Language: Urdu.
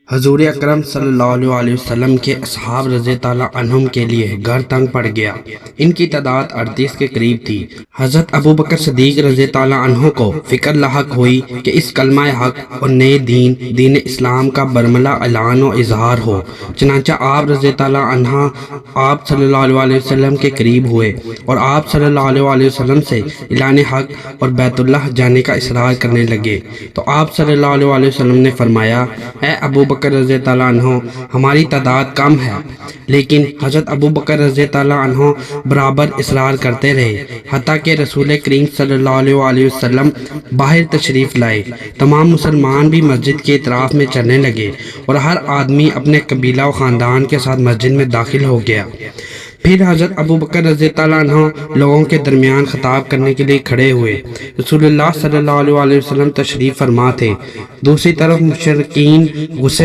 حضور اکرم صلی اللہ علیہ وسلم کے اصحاب رضی اللہ عنہم کے لیے گھر تنگ پڑ گیا۔ ان کی تعداد 38 کے قریب تھی۔ حضرت ابو بکر صدیق رضی اللہ عنہ کو فکر لاحق ہوئی کہ اس کلمہ حق اور نئے دین اسلام کا برملا اعلان و اظہار ہو۔ چنانچہ آپ رضی اللہ عنہ آپ صلی اللہ علیہ وسلم کے قریب ہوئے اور آپ صلی اللہ علیہ وسلم سے اعلان حق اور بیت اللہ جانے کا اصرار کرنے لگے، تو آپ صلی اللہ علیہ وسلم نے فرمایا: اے ابو بکر رضی اللہ عنہ، ہماری تعداد کم ہے۔ لیکن حضرت ابو بکر رضی اللہ عنہ برابر اصرار کرتے رہے، حتیٰ کہ رسول کریم صلی اللہ علیہ وسلم باہر تشریف لائے۔ تمام مسلمان بھی مسجد کے اطراف میں چلنے لگے اور ہر آدمی اپنے قبیلہ و خاندان کے ساتھ مسجد میں داخل ہو گیا۔ پھر حضرت ابو بکر رضی اللہ عنہ لوگوں کے درمیان خطاب کرنے کے لیے کھڑے ہوئے۔ رسول اللہ صلی اللہ علیہ وسلم تشریف فرما تھے۔ دوسری طرف مشرکین غصے